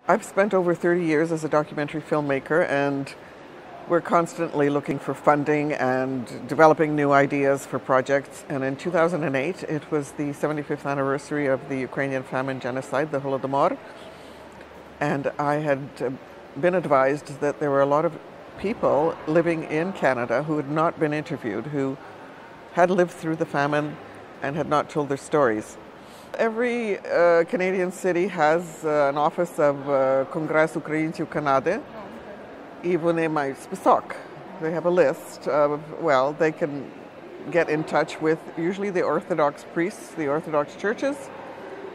I've spent over 30 years as a documentary filmmaker, and we're constantly looking for funding and developing new ideas for projects. And in 2008, it was the 75th anniversary of the Ukrainian famine genocide, the Holodomor. And I had been advised that there were a lot of people living in Canada who had not been interviewed, who had lived through the famine and had not told their stories. Every Canadian city has an office of Конгрес українців Канади, і вони мають список. They have a list of, well, they can get in touch with usually the Orthodox priests, the Orthodox churches,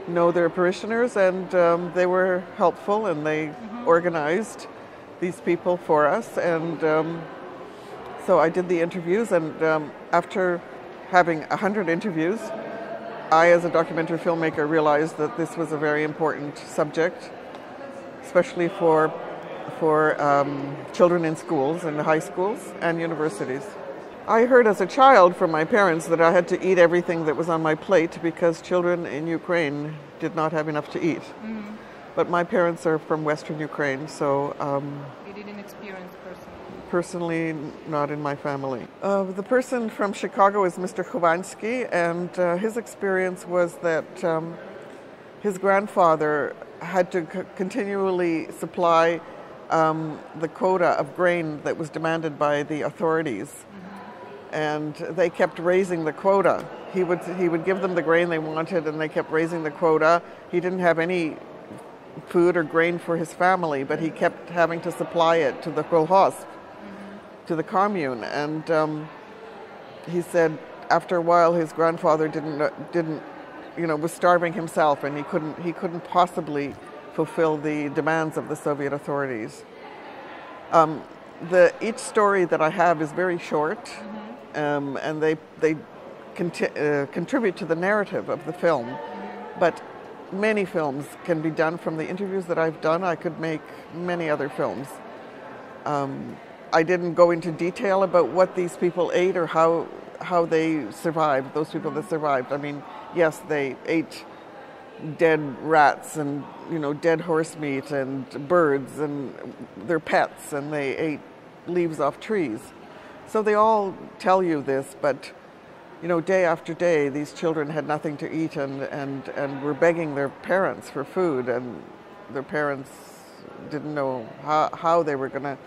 know their parishioners, and they were helpful, and they organized these people for us. And so I did the interviews, and after having 100 interviews, I, as a documentary filmmaker, realized that this was a very important subject, especially for children in schools, in high schools and universities. I heard as a child from my parents that I had to eat everything that was on my plate because children in Ukraine did not have enough to eat. Mm-hmm. But my parents are from Western Ukraine, so you didn't experience personally? Personally, not in my family. The person from Chicago is Mr. Chovansky, and his experience was that his grandfather had to continually supply the quota of grain that was demanded by the authorities. Mm-hmm. And they kept raising the quota. He would give them the grain they wanted, and they kept raising the quota. He didn't have any food or grain for his family, but he kept having to supply it to the kolkhoz, to the commune. And he said after a while his grandfather was starving himself, and he couldn't possibly fulfill the demands of the Soviet authorities. Each story that I have is very short, and they contribute to the narrative of the film. But many films can be done from the interviews that I've done. I could make many other films. I didn't go into detail about what these people ate or how they survived, those people that survived. I mean, yes, they ate dead rats and dead horse meat and birds and their pets, and they ate leaves off trees. So they all tell you this, but day after day these children had nothing to eat and were begging their parents for food, and their parents didn't know how they were going to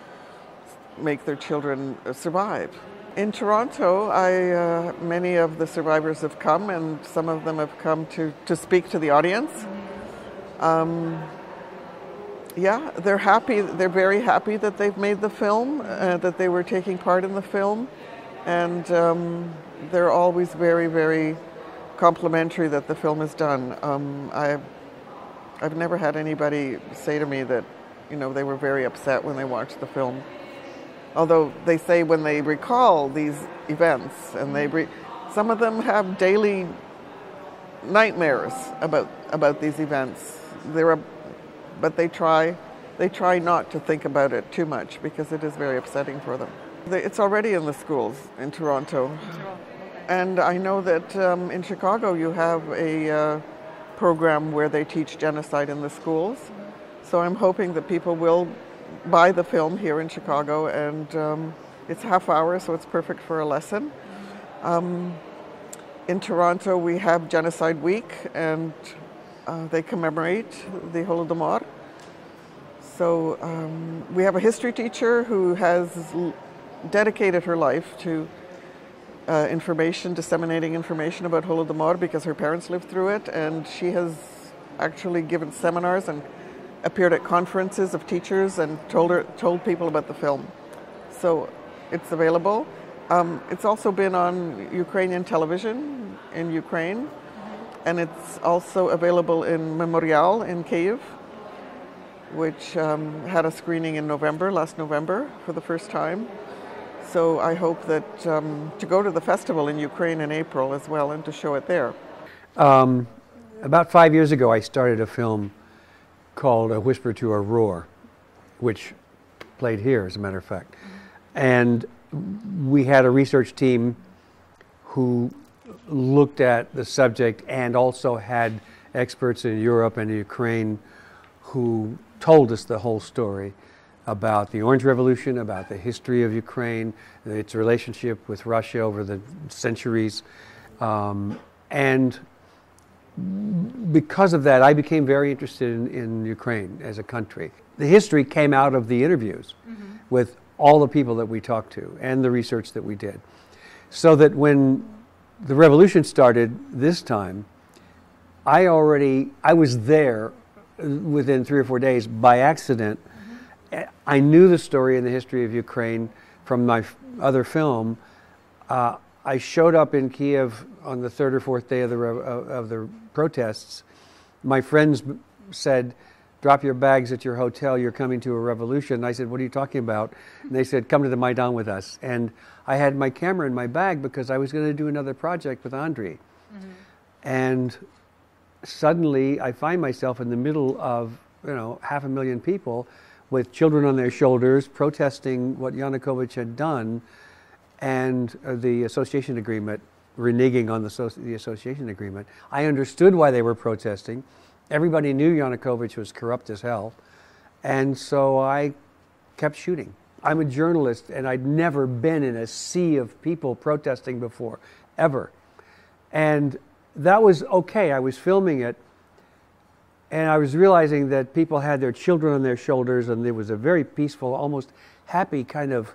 make their children survive. In Toronto, many of the survivors have come, and some of them have come to speak to the audience. Yeah, they're happy. They're very happy that they've made the film, that they were taking part in the film, and they're always very, very complimentary that the film is done. I've never had anybody say to me that they were very upset when they watched the film. Although they say when they recall these events, and some of them have daily nightmares about these events. But they try not to think about it too much because it is very upsetting for them. It's already in the schools in Toronto, and I know that in Chicago you have a program where they teach genocide in the schools. So I'm hoping that people will buy the film here in Chicago, and it's half hour, so it's perfect for a lesson. In Toronto we have Genocide Week, and they commemorate the Holodomor. So we have a history teacher who has dedicated her life to disseminating information about Holodomor because her parents lived through it, and she has actually given seminars and appeared at conferences of teachers and told people about the film. So it's available. It's also been on Ukrainian television in Ukraine, and it's also available in Memorial in Kyiv, which had a screening in last November for the first time. So I hope that to go to the festival in Ukraine in April as well, and to show it there. About 5 years ago I started a film called A Whisper to a Roar, which played here, as a matter of fact. And we had a research team who looked at the subject and also had experts in Europe and Ukraine who told us the whole story about the Orange Revolution, about the history of Ukraine, its relationship with Russia over the centuries. And because of that, I became very interested in Ukraine as a country. The history came out of the interviews with all the people that we talked to and the research that we did. So that when the revolution started this time, I was there within 3 or 4 days by accident. I knew the story and the history of Ukraine from my other film. I showed up in Kiev on the 3rd or 4th day of the protests. My friends said, "Drop your bags at your hotel, you're coming to a revolution." And I said, "What are you talking about?" And they said, "Come to the Maidan with us." And I had my camera in my bag because I was going to do another project with Andriy. And suddenly I find myself in the middle of 500,000 people with children on their shoulders protesting what Yanukovych had done, and the association agreement, reneging on the association agreement. I understood why they were protesting. Everybody knew Yanukovych was corrupt as hell, and so I kept shooting. I'm a journalist, and I'd never been in a sea of people protesting before, ever. And that was okay. I was filming it, and I was realizing that people had their children on their shoulders, and there was a very peaceful, almost happy kind of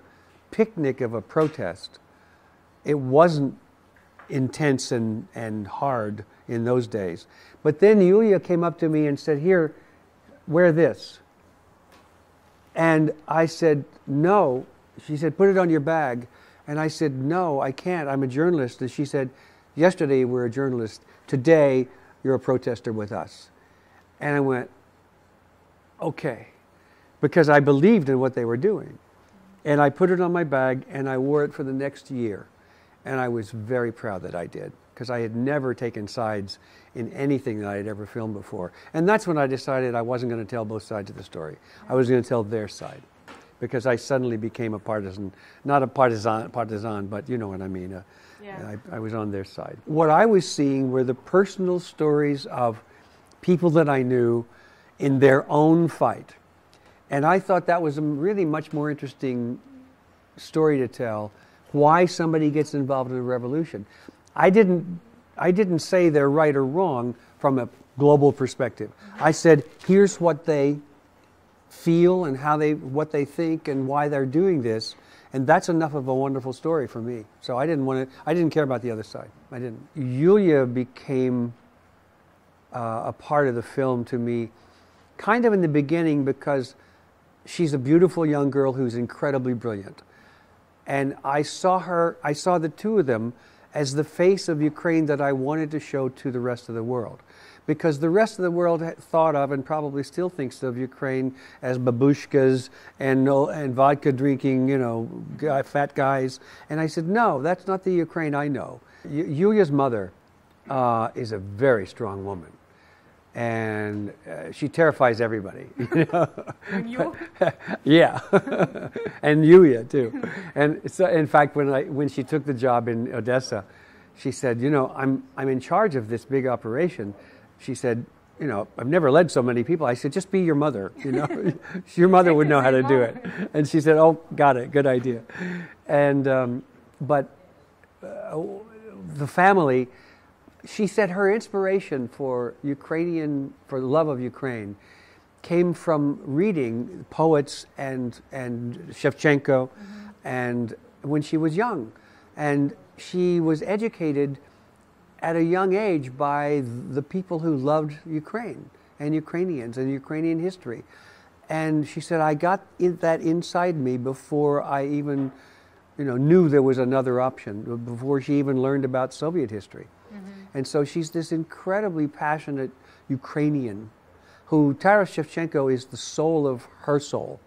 picnic of a protest. It wasn't intense and hard in those days. But then Yulia came up to me and said, "Here, wear this." And I said, "No." She said, "Put it on your bag." And I said, "No, I can't. I'm a journalist." And she said, "Yesterday you were a journalist. Today you're a protester with us." And I went, okay, because I believed in what they were doing. And I put it on my bag, and I wore it for the next year. And I was very proud that I did, because I had never taken sides in anything that I had ever filmed before. And that's when I decided I wasn't going to tell both sides of the story. I was going to tell their side, because I suddenly became a partisan, not a partisan, but you know what I mean. I was on their side. What I was seeing were the personal stories of people that I knew in their own fight. And I thought that was a really much more interesting story to tell, why somebody gets involved in a revolution. I didn't say they're right or wrong from a global perspective. I said, here's what they feel and what they think and why they're doing this. And that's enough of a wonderful story for me. So I didn't care about the other side. I didn't. Yulia became a part of the film to me kind of in the beginning, because she's a beautiful young girl who's incredibly brilliant. And I saw the two of them as the face of Ukraine that I wanted to show to the rest of the world. Because the rest of the world thought of, and probably still thinks of, Ukraine as babushkas and vodka drinking, fat guys. And I said, no, that's not the Ukraine I know. Yulia's mother is a very strong woman. And she terrifies everybody. And you? Yeah, and Yulia too. And so, in fact, when she took the job in Odessa, she said, I'm in charge of this big operation. She said, I've never led so many people. I said, just be your mother. Your mother would know how to do it. And she said, oh, got it, good idea. And but the family. She said her inspiration for the love of Ukraine, came from reading poets and Shevchenko, and when she was young. And she was educated at a young age by the people who loved Ukraine and Ukrainians and Ukrainian history. And she said, I got that inside me before I even knew there was another option, before she even learned about Soviet history. And so she's this incredibly passionate Ukrainian who Taras Shevchenko is the soul of her soul,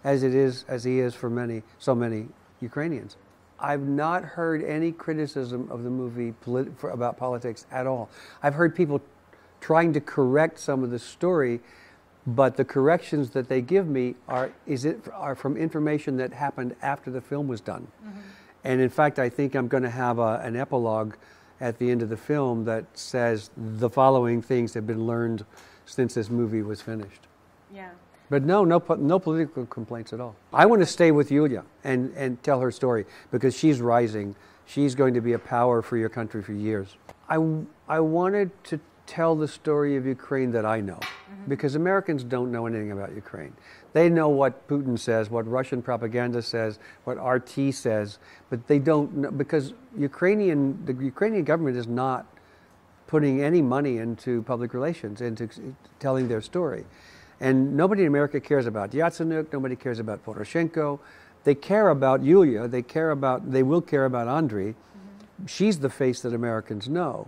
as he is for so many Ukrainians. I've not heard any criticism of the movie about politics at all. I've heard people trying to correct some of the story, but the corrections that they give me are from information that happened after the film was done. And in fact, I think I'm going to have an epilogue at the end of the film that says the following things have been learned since this movie was finished. Yeah. But no political complaints at all. I want to stay with Yulia and tell her story because she's rising. She's going to be a power for your country for years. I wanted to tell the story of Ukraine that I know, because Americans don't know anything about Ukraine. They know what Putin says, what Russian propaganda says, what RT says, but they don't know, because the Ukrainian government is not putting any money into public relations, into telling their story. And nobody in America cares about Yatsenyuk, nobody cares about Poroshenko. They care about Yulia, they will care about Andriy. She's the face that Americans know.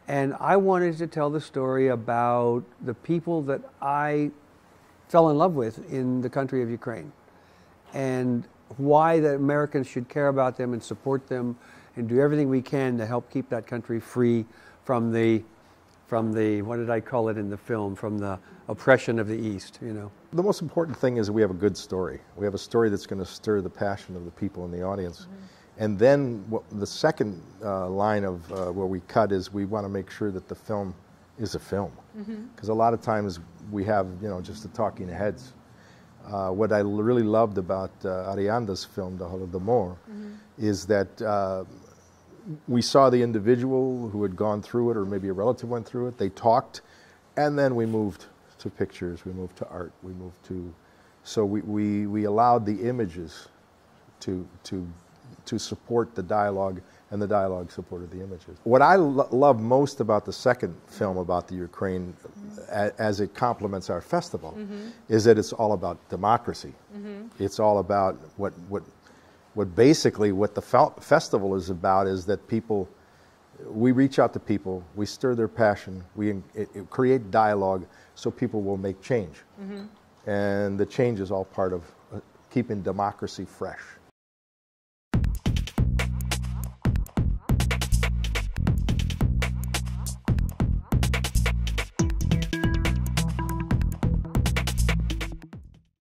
And I wanted to tell the story about the people that I fell in love with in the country of Ukraine, and why the Americans should care about them and support them and do everything we can to help keep that country free from the what did I call it in the film, from the oppression of the East, you know. The most important thing is we have a good story. We have a story that's going to stir the passion of the people in the audience. And then the second line of where we cut is we want to make sure that the film is a film. Because a lot of times we have, just the talking heads. What I really loved about Ariadna's film, The Holodomor, is that we saw the individual who had gone through it, or maybe a relative went through it. They talked, and then we moved to pictures, we moved to art, we moved to... So we allowed the images to support the dialogue, and the dialogue supported the images. What I love most about the second film about the Ukraine, as it complements our festival, is that it's all about democracy. It's all about what basically what the festival is about, is that we reach out to people, we stir their passion, we create dialogue so people will make change. And the change is all part of keeping democracy fresh.